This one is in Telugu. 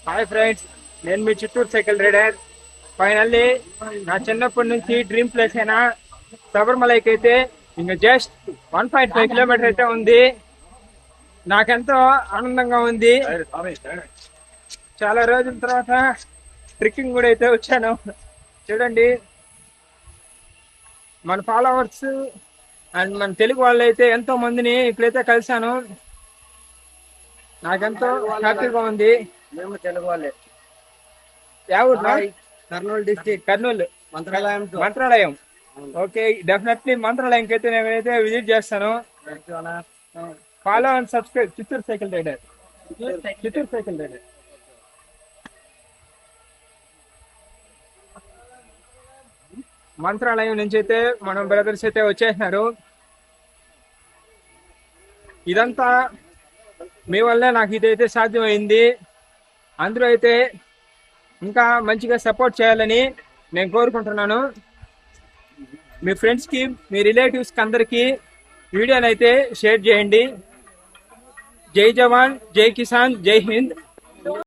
హాయ్ ఫ్రెండ్స్, నేను మీ చిత్తూరు సైకిల్ రైడర్. ఫైనల్లీ నా చిన్నప్పటి నుంచి డ్రీమ్ ప్లేస్ అయినా శబరిమలైకి అయితే ఇంకా జస్ట్ 1.5 కిలోమీటర్ అయితే ఉంది. నాకెంతో ఆనందంగా ఉంది. చాలా రోజుల తర్వాత ట్రెక్కింగ్ కూడా అయితే వచ్చాను. చూడండి, మన ఫాలోవర్స్ అండ్ మన తెలుగు వాళ్ళు అయితే ఎంతో మందిని ఇప్పుడైతే కలిశాను. నాకెంతో హ్యాపీగా ఉంది. మేము తెలుగు వాళ్ళే. Kurnool district, Kurnool Mantralayam. Okay, definitely మంత్రాలయంకి అయితే నేనైతే విజిట్ చేస్తాను. Follow and subscribe Chittoor cycle rider. Chittoor cycle rider. Mantralayam నుంచి అయితే మన బ్రదర్స్ అయితే వచ్చేసినారు. ఇదంతా మీ వల్లే నాకు ఇదైతే సాధ్యమైంది. అందరూ అయితే ఇంకా మంచిగా సపోర్ట్ చేయాలని నేను కోరుకుంటున్నాను. మీ ఫ్రెండ్స్కి, మీ రిలేటివ్స్కి అందరికీ వీడియోని అయితే షేర్ చేయండి. జై జవాన్, జై కిసాన్, జై హింద్.